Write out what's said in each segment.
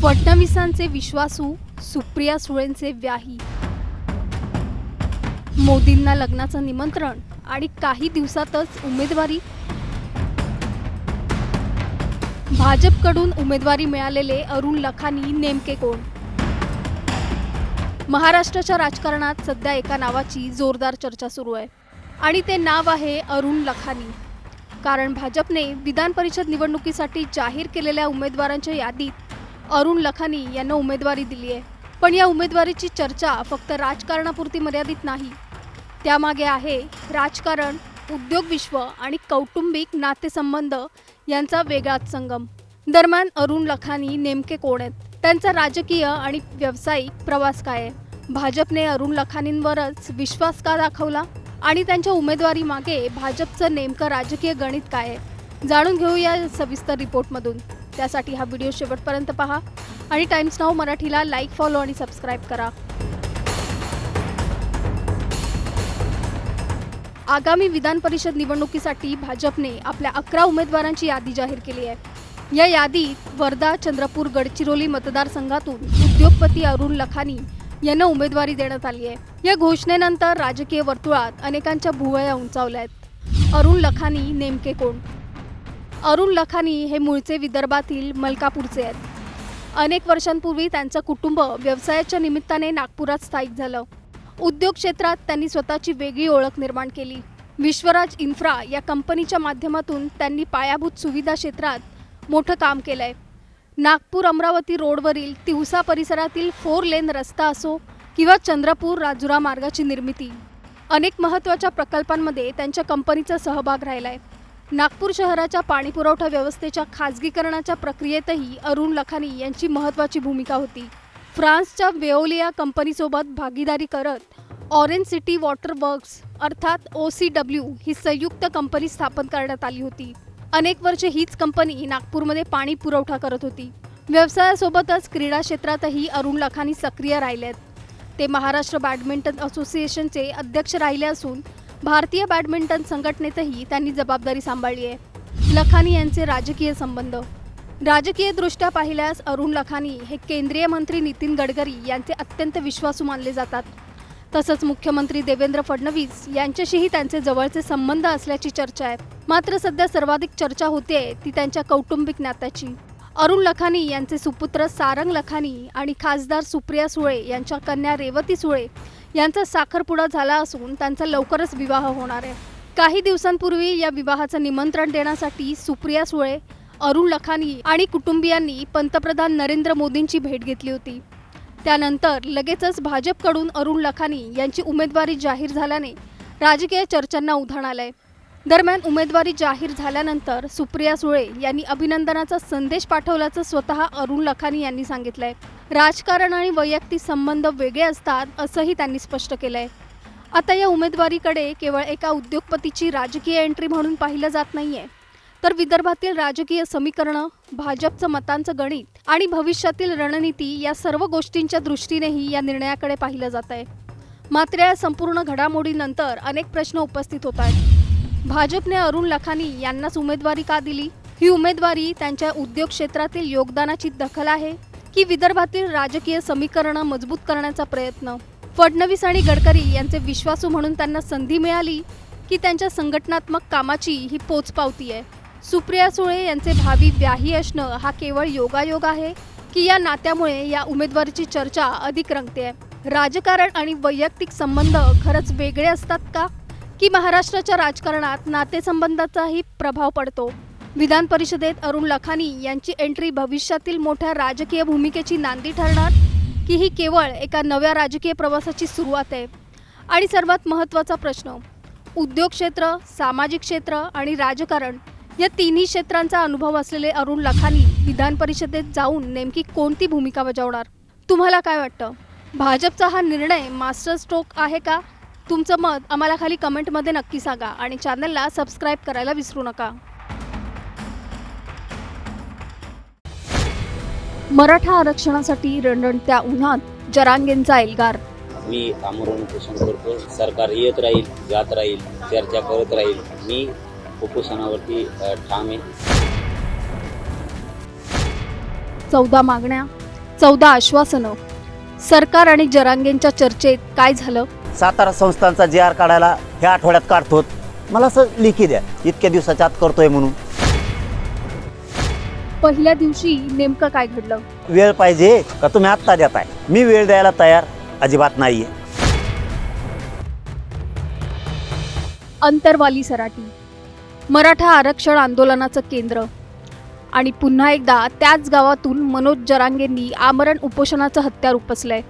फडणवीसांचे विश्वासू, सुप्रिया सुळेंचे व्याही, मोदींना लग्नाचं निमंत्रण आणि काही दिवसातच उमेदवारी. भाजपकडून उमेदवारी मिळालेले अरुण लखानी नेमके कोण? महाराष्ट्राच्या राजकारणात सध्या एका नावाची जोरदार चर्चा सुरू आहे आणि ते नाव आहे अरुण लखानी. कारण भाजपने विधान परिषद निवडणुकीसाठी जाहीर केलेल्या उमेदवारांच्या यादीत अरुण लखानी यांना उमेदवारी दिली आहे. पण या उमेदवारीची चर्चा फक्त राजकारणापुरती मर्यादित नाही. त्यामागे आहे राजकारण, उद्योग विश्व आणि कौटुंबिक नातेसंबंध यांचा वेगळाच संगम. दरम्यान अरुण लखानी नेमके कोण आहेत? त्यांचा राजकीय आणि व्यावसायिक प्रवास काय आहे? भाजपने अरुण लखानींवरच विश्वास का दाखवला आणि त्यांच्या उमेदवारी मागे भाजपचं नेमकं राजकीय गणित काय आहे? जाणून घेऊया सविस्तर रिपोर्टमधून. त्यासाठी हा व्हिडिओ शेवटपर्यंत पहा आणि टाइम्स नाऊ मराठीला लाईक, फॉलो आणि सबस्क्राईब करा. आगामी विधान परिषद निवडणुकीसाठी भाजपने आपल्या 11 उमेदवारांची यादी जाहीर केली आहे. या यादीत वर्धा, चंद्रपूर, गडचिरोली मतदारसंघातून उद्योगपती अरुण लखानी यांना उमेदवारी देण्यात आली आहे. या घोषणेनंतर राजकीय वर्तुळात अनेकांच्या भुवया उंचावल्या आहेत. अरुण लखानी नेमके कोण? अरुण लखानी हे मूळचे विदर्भातील मलकापूरचे आहेत. अनेक वर्षांपूर्वी त्यांचं कुटुंब व्यवसायाच्या निमित्ताने नागपुरात स्थायिक झालं. उद्योग क्षेत्रात त्यांनी स्वतःची वेगळी ओळख निर्माण केली. विश्वराज इन्फ्रा या कंपनीच्या माध्यमातून त्यांनी पायाभूत सुविधा क्षेत्रात मोठं काम केलंय. नागपूर अमरावती रोडवरील तिवसा परिसरातील 4 लेन रस्ता असो किंवा चंद्रपूर राजुरा मार्गाची निर्मिती, अनेक महत्त्वाच्या प्रकल्पांमध्ये त्यांच्या कंपनीचा सहभाग राहिलाय. नागपूर शहराच्या पाणीपुरवठा व्यवस्थेच्या खाजगीकरणाच्या प्रक्रियेतही अरुण लखानी यांची महत्त्वाची भूमिका होती. फ्रान्सच्या वेओलिया कंपनीसोबत भागीदारी करत ऑरेंज सिटी वॉटर वर्क्स अर्थात OCW ही संयुक्त कंपनी स्थापन करण्यात आली होती. अनेक वर्षे हीच कंपनी नागपूरमध्ये पाणी पुरवठा करत होती. व्यवसायासोबतच क्रीडा क्षेत्रातही अरुण लखानी सक्रिय राहिलेत. ते महाराष्ट्र बॅडमिंटन असोसिएशनचे अध्यक्ष राहिले असून भारतीय बॅडमिंटन संघटनेतही त्यांनी जबाबदारी सांभाळली आहे. लखानी यांचे राजकीय संबंध. राजकीयदृष्ट्या पाहिल्यास अरुण लखानी हे केंद्रीय मंत्री नितीन गडकरी यांचे अत्यंत विश्वासू मानले जातात. तसंच मुख्यमंत्री देवेंद्र फडणवीस यांच्याशीही त्यांचे जवळचे संबंध असल्याची चर्चा आहे. मात्र सध्या सर्वाधिक चर्चा होते ती त्यांच्या कौटुंबिक नात्याची. अरुण लखानी यांचे सुपुत्र सारंग लखानी आणि खासदार सुप्रिया सुळे यांच्या कन्या रेवती सुळे यांचा साखरपुडा झाला असून त्यांचा लवकरच विवाह होणार आहे. काही दिवसांपूर्वी या विवाहाचं निमंत्रण देण्यासाठी सुप्रिया सुळे, अरुण लखानी आणि कुटुंबियांनी पंतप्रधान नरेंद्र मोदींची भेट घेतली होती. त्यानंतर लगेचच भाजपकडून अरुण लखानी यांची उमेदवारी जाहीर झाल्याने राजकीय चर्चांना उधाण आलंय. दरम्यान उमेदवारी जाहीर झाल्यानंतर सुप्रिया सुळे यांनी अभिनंदनाचा संदेश पाठवल्याचं स्वतः अरुण लखानी यांनी सांगितलंय. राजकारण आणि वैयक्तिक संबंध वेगळे असतात असंही त्यांनी स्पष्ट केलंय. आता या उमेदवारीकडे केवळ एका उद्योगपतीची राजकीय एंट्री म्हणून पाहिलं जात नाहीये, तर विदर्भातील राजकीय समीकरणं, भाजपचं मतांचं गणित आणि भविष्यातील रणनीती या सर्व गोष्टींच्या दृष्टीनेही या निर्णयाकडे पाहिलं जात आहे. मात्र या संपूर्ण घडामोडीनंतर अनेक प्रश्न उपस्थित होत आहेत. भाजपने अरुण लखानी यांनाच उमेदवारी का दिली? ही उमेदवारी त्यांच्या उद्योग क्षेत्रातील योगदानाची दखल आहे की विदर्भातील राजकीय समीकरणं मजबूत करण्याचा प्रयत्न? फडणवीस आणि गडकरी यांचे विश्वासू म्हणून त्यांना संधी मिळाली की त्यांच्या संघटनात्मक कामाची ही पोचपावती आहे? सुप्रिया सुळे यांचे भावी व्याही असणं हा केवळ योगायोग आहे की या नात्यामुळे या उमेदवारीची चर्चा अधिक रंगते? राजकारण आणि वैयक्तिक संबंध खरंच वेगळे असतात का, की महाराष्ट्राच्या राजकारणात नातेसंबंधाचाही प्रभाव पडतो? विधान परिषदेत अरुण लखानी यांची एंट्री भविष्यातील मोठ्या राजकीय भूमिकेची नांदी ठरणार की ही केवळ एका नव्या राजकीय प्रवासाची सुरुवात आहे? आणि सर्वात महत्त्वाचा प्रश्न, उद्योग क्षेत्र, सामाजिक क्षेत्र आणि राजकारण या तिन्ही क्षेत्रांचा अनुभव असलेले अरुण लखानी विधान परिषदेत जाऊन नेमकी कोणती भूमिका बजावणार? तुम्हाला काय वाटतं? भाजपचा हा निर्णय मास्टर स्ट्रोक आहे का? तुमचं मत आम्हाला खाली कमेंटमध्ये नक्की सांगा आणि चॅनलला सबस्क्राईब करायला विसरू नका. मराठा आरक्षणासाठी रणरणत्या उन्हात जरांगेंचा एल्गार. मी आमरण उपोषण करतो. सरकार येत राहील, जात राहील, चर्चा करत राहील. मी उपोषणावरती ठाम आहे. 14 मागण्या, 14 आश्वासनं. सरकार आणि जरांगेंच्या चर्चेत काय झालं? सातारा संस्थांचा JR काढायला ह्या आठवड्यात काढतो. मला असं लिखी द्या, इतक्या दिवसाच्या आत करतोय म्हणून. पहिल्या दिवशी नेमकं काय घडलं? वेळ पाहिजे का तुम्ही आत्ता देताय? मी वेळ द्यायला तयार अजिबात नाहीये. अंतरवाली सराटी, मराठा आरक्षण आंदोलनाचं केंद्र. आणि पुन्हा एकदा त्याच गावातून मनोज जरांगेंनी आमरण उपोषणाचं हत्यार उपसलंय.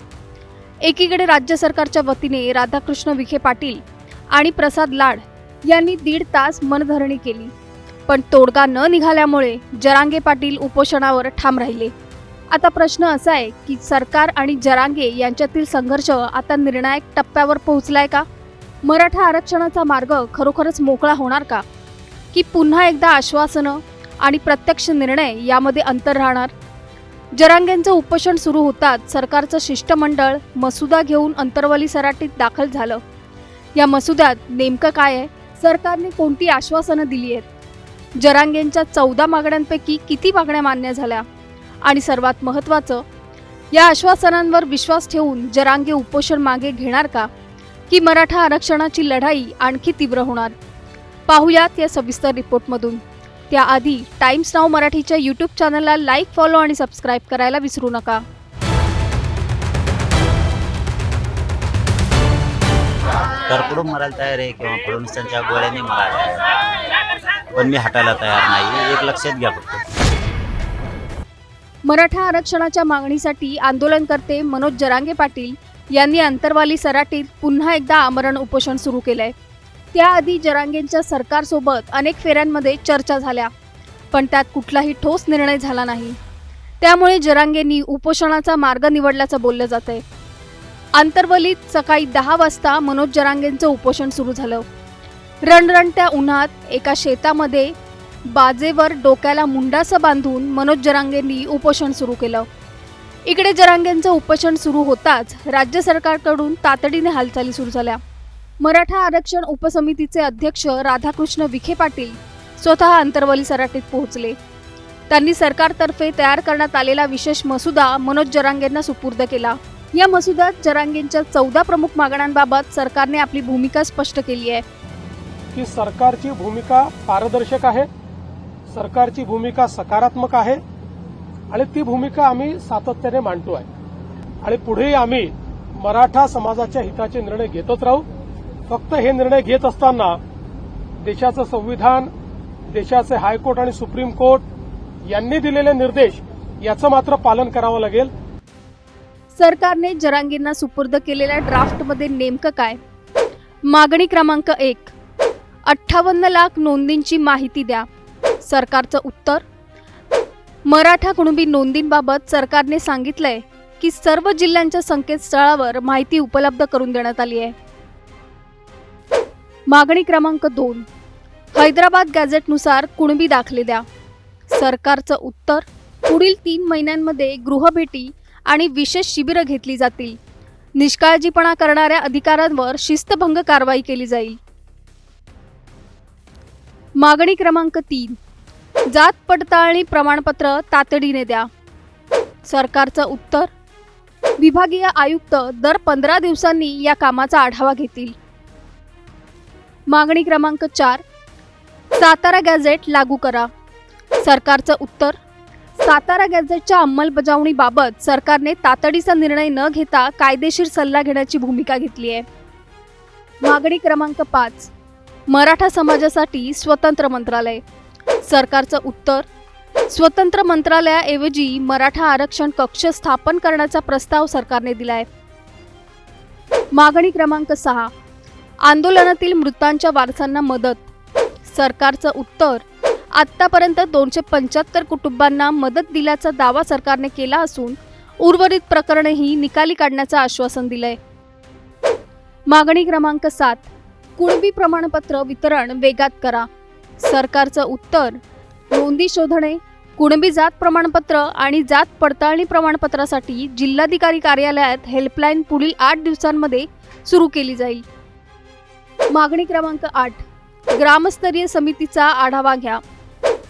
एकीकडे राज्य सरकारच्या वतीने राधाकृष्ण विखे पाटील आणि प्रसाद लाड यांनी 1.5 तास मनधरणी केली, पण तोडगा न निघाल्यामुळे जरांगे पाटील उपोषणावर ठाम राहिले. आता प्रश्न असा आहे की सरकार आणि जरांगे यांच्यातील संघर्ष आता निर्णायक टप्प्यावर पोहोचलाय का? मराठा आरक्षणाचा मार्ग खरोखरच मोकळा होणार का? की पुन्हा एकदा आश्वासनं आणि प्रत्यक्ष निर्णय यामध्ये अंतर राहणार? जरांगेंचं उपोषण सुरू होताच सरकारचं शिष्टमंडळ मसुदा घेऊन अंतरवाली सराटीत दाखल झालं. या मसुद्यात नेमकं काय आहे? सरकारने कोणती आश्वासनं दिली आहेत? जरांगेंच्या 14 मागण्यांपैकी किती मागण्या मान्य झाल्या? आणि सर्वात महत्त्वाचं, या आश्वासनांवर विश्वास ठेवून जरांगे उपोषण मागे घेणार का? की मराठा आरक्षणाची लढाई आणखी तीव्र होणार? पाहुयात या सविस्तर रिपोर्टमधून. त्याआधी टाइम्स नाऊ मराठीच्या यूट्यूब चॅनलला लाईक, फॉलो आणि सबस्क्राईब करायला विसरू नका. तरकडून मरायला तयार आहे किंवा फडणवीसांच्या गोळ्याने मरायला तयार आहे, पण मी हटायला तयार नाही. एक लक्षात घ्या फक्त. मराठा आरक्षणाच्या मागणीसाठी आंदोलनकर्ते मनोज जरांगे पाटील यांनी अंतरवाली सराटीत पुन्हा एकदा आमरण उपोषण सुरू केलंय. त्याआधी जरांगेंच्या सरकारसोबत अनेक फेऱ्यांमध्ये चर्चा झाल्या, पण त्यात कुठलाही ठोस निर्णय झाला नाही. त्यामुळे जरांगेंनी उपोषणाचा मार्ग निवडल्याचं बोललं जातंय. अंतरवलीत सकाळी 10 वाजता मनोज जरांगेंचं उपोषण सुरू झालं. रणरणत्या उन्हात एका शेतामध्ये बाजेवर डोक्याला मुंडासं बांधून मनोज जरांगेंनी उपोषण सुरू केलं. इकडे जरांगेंचं उपोषण सुरू होताच राज्य सरकारकडून तातडीने हालचाली सुरू झाल्या. मराठा आरक्षण उपसमितीचे अध्यक्ष राधाकृष्ण विखे पाटील स्वतः अंतरवाली सराटीत पोहोचले. त्यांनी सरकारतर्फे तयार करण्यात आलेला विशेष मसुदा मनोज जरांगेंना सुपूर्द केला. या मसुद्यात जरांगेंच्या 14 प्रमुख मागण्यांबाबत सरकारने आपली भूमिका स्पष्ट केली आहे. की सरकारची भूमिका पारदर्शक आहे, सरकारची भूमिका सकारात्मक आहे आणि ती भूमिका आम्ही सातत्याने मांडतो आहे आणि पुढेही आम्ही मराठा समाजाच्या हिताचे निर्णय घेतच राहू. फक्त हे निर्णय घेत असताना देशाचं संविधान, देशाचे हायकोर्ट आणि सुप्रीम कोर्ट यांनी दिलेले निर्देश याचं मात्र पालन करावं लागेल. सरकारने जरांगेंना सुपूर्द केलेल्या ड्राफ्टमध्ये नेमकं काय? मागणी क्रमांक 1, 58 लाख नोंदींची माहिती द्या. सरकारचं उत्तर, मराठा कुणबी नोंदींबाबत सरकारने सांगितलंय की सर्व जिल्ह्यांच्या संकेतस्थळावर माहिती उपलब्ध करून देण्यात आली आहे. मागणी क्रमांक 2, हैदराबाद गॅझेटनुसार कुणबी दाखले द्या. सरकारचं उत्तर, पुढील 3 महिन्यांमध्ये गृहभेटी आणि विशेष शिबिरं घेतली जातील. निष्काळजीपणा करणाऱ्या अधिकाऱ्यांवर शिस्तभंग कारवाई केली जाईल. मागणी क्रमांक 3, जात पडताळणी प्रमाणपत्र तातडीने द्या. सरकारचं उत्तर, विभागीय आयुक्त दर 15 दिवसांनी या कामाचा आढावा घेतील. मागणी क्रमांक 4, सातारा गॅझेट लागू करा. सरकारचं उत्तर, सातारा गॅझेटच्या अंमलबजावणीबाबत सरकारने तातडीचा निर्णय न घेता कायदेशीर सल्ला घेण्याची भूमिका घेतली आहे. मागणी क्रमांक 5, मराठा समाजासाठी स्वतंत्र मंत्रालय. सरकारचं उत्तर, स्वतंत्र मंत्रालयाऐवजी मराठा आरक्षण कक्ष स्थापन करण्याचा प्रस्ताव सरकारने दिलाय. मागणी क्रमांक 6, आंदोलनातील मृतांच्या वारसांना मदत. सरकारचं उत्तर, आत्तापर्यंत 275 कुटुंबांना मदत दिल्याचा दावा सरकारने केला असून उर्वरित प्रकरणेही निकाली काढण्याचं आश्वासन दिलंय. मागणी क्रमांक 7, कुणबी प्रमाणपत्र वितरण वेगात करा. सरकारचं उत्तर, नोंदी शोधणे, कुणबी जात प्रमाणपत्र आणि जात पडताळणी प्रमाणपत्रासाठी जिल्हाधिकारी कार्यालयात हेल्पलाईन पुढील 8 दिवसांमध्ये सुरू केली जाईल. मागणी क्रमांक 8, ग्रामस्तरीय समितीचा आढावा घ्या.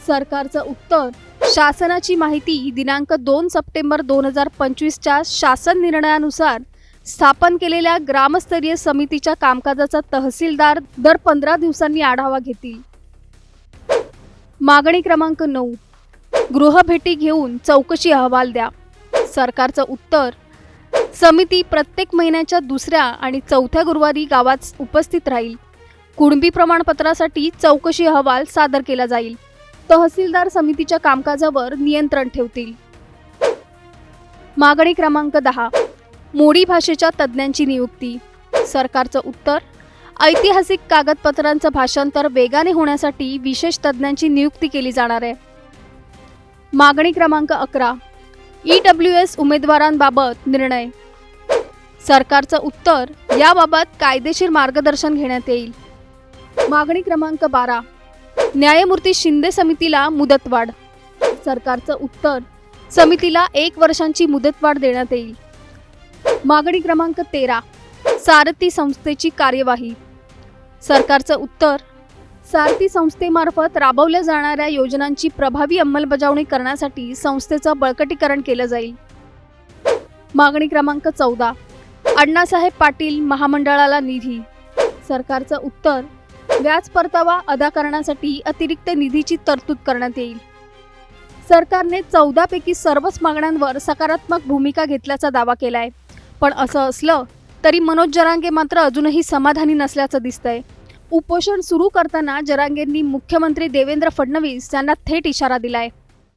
सरकारचं उत्तर, शासनाची माहिती दिनांक 2 सप्टेंबर 2025च्या शासन निर्णयानुसार स्थापन केलेल्या ग्रामस्तरीय समितीच्या कामकाजाचा तहसीलदार दर 15 दिवसांनी आढावा घेतील. मागणी क्रमांक 9. गृहभेटी घेऊन चौकशी अहवाल द्या. सरकारचं उत्तर: समिती प्रत्येक महिन्याच्या दुसऱ्या आणि चौथ्या गुरुवारी गावात उपस्थित राहील. कुणबी प्रमाणपत्रासाठी चौकशी अहवाल सादर केला जाईल. तहसीलदार समितीच्या कामकाजावर नियंत्रण ठेवतील. मागणी क्रमांक 10. मोडी भाषेच्या तज्ज्ञांची नियुक्ती. सरकारचं उत्तर: ऐतिहासिक कागदपत्रांचं भाषांतर वेगाने होण्यासाठी विशेष तज्ज्ञांची नियुक्ती केली जाणार आहे. मागणी क्रमांक 11. EWS उमेदवारांबाबत निर्णय. सरकारचं उत्तर: याबाबत कायदेशीर मार्गदर्शन घेण्यात येईल. मागणी क्रमांक 12. न्यायमूर्ती शिंदे समितीला मुदतवाढ. सरकारचं उत्तर: समितीला 1 वर्षांची मुदतवाढ देण्यात येईल. मागणी क्रमांक 13. सारथी संस्थेची कार्यवाही. सरकारचं उत्तर: सारथी संस्थेमार्फत राबवल्या जाणाऱ्या योजनांची प्रभावी अंमलबजावणी करण्यासाठी संस्थेचं बळकटीकरण केलं जाईल. मागणी क्रमांक 14. अण्णासाहेब पाटील महामंडळाला निधी. सरकारचं उत्तर: व्याज परतावा अदा करण्यासाठी अतिरिक्त निधीची तरतूद करण्यात येईल. सरकारने 14 पैकी सर्वच मागण्यांवर सकारात्मक भूमिका घेतल्याचा दावा केलाय. पण असं असलं तरी मनोज जरांगे मात्र अजूनही समाधानी नसल्याचं दिसतंय. उपोषण सुरू करताना जरांगेंनी मुख्यमंत्री देवेंद्र फडणवीस यांना थेट इशारा दिलाय.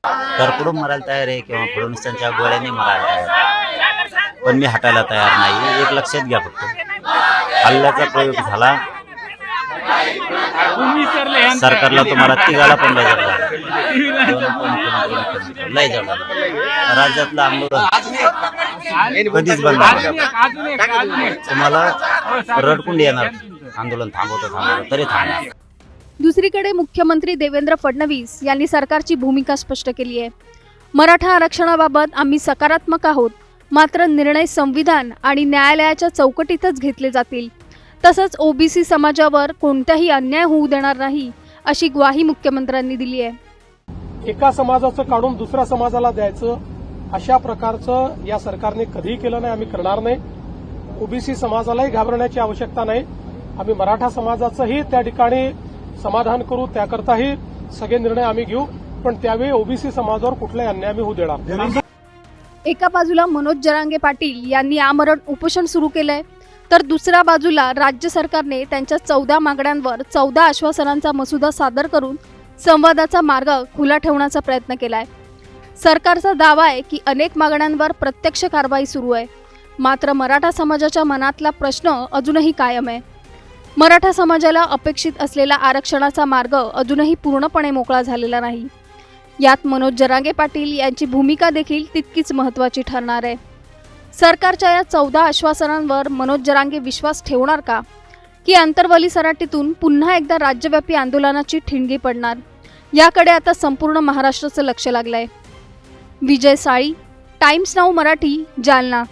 तरकडून मरायला तयार आहे किंवा फडणवीसांच्या गोळ्यांनी मरायला तयार आहे. पण मी हटायला तयार नाही. एक लक्षात घ्या, फक्त हल्ल्याचा प्रयोग झाला, सरकारला तुम्हाला तिघाला पण लय जडला, लय जडला. राज्यातलं आंदोलन कधीच बंद नाही. तुम्हाला रडकुंड येणार. आंदोलन थांबवतं तरी थांबणार. दुसरीकडे मुख्यमंत्री देवेंद्र फडणवीस यांनी सरकारची भूमिका स्पष्ट केली आहे. मराठा आरक्षणाबाबत आम्ही सकारात्मक आहोत, मात्र निर्णय संविधान आणि न्यायालयाच्या चौकटीतच घेतले जातील. तसंच ओबीसी समाजावर कोणताही अन्याय होऊ देणार नाही, अशी ग्वाही मुख्यमंत्र्यांनी दिली आहे. एका समाजाचं काढून दुसऱ्या समाजाला द्यायचं अशा प्रकारचं या सरकारने कधीही केलं नाही, आम्ही करणार नाही. ओबीसी समाजालाही घाबरण्याची आवश्यकता नाही. आम्ही मराठा समाजाचंही त्या ठिकाणी समाधान करू, त्याकरताही सगळे निर्णय आम्ही घेऊ, पण त्यावेळी ओबीसी समाजावर कुठलाही अन्याय आम्ही होऊ देणार नाही. एका बाजूला मनोज जरांगे पाटील यांनी आमरण उपोषण सुरू केलंय, तर दुसऱ्या बाजूला राज्य सरकारने त्यांच्या 14 मागण्यांवर 14 आश्वासनांचा मसुदा सादर करून संवादाचा मार्ग खुला ठेवण्याचा प्रयत्न केलाय. सरकारचा दावा आहे की अनेक मागण्यांवर प्रत्यक्ष कारवाई सुरू आहे, मात्र मराठा समाजाच्या मनातला प्रश्न अजूनही कायम आहे. मराठा समाजाला अपेक्षित असलेला आरक्षणाचा मार्ग अजूनही पूर्णपणे मोकळा झालेला नाही. यात मनोज जरांगे पाटील यांची भूमिका देखील तितकीच महत्त्वाची ठरणार आहे. सरकारच्या या 14 आश्वासनांवर मनोज जरांगे विश्वास ठेवणार का, की अंतर्वली सराटीतून पुन्हा एकदा राज्यव्यापी आंदोलनाची ठिणगी पडणार, याकडे आता संपूर्ण महाराष्ट्राचं लक्ष लागलंय. विजय साळी, टाइम्स नाऊ मराठी, जालना.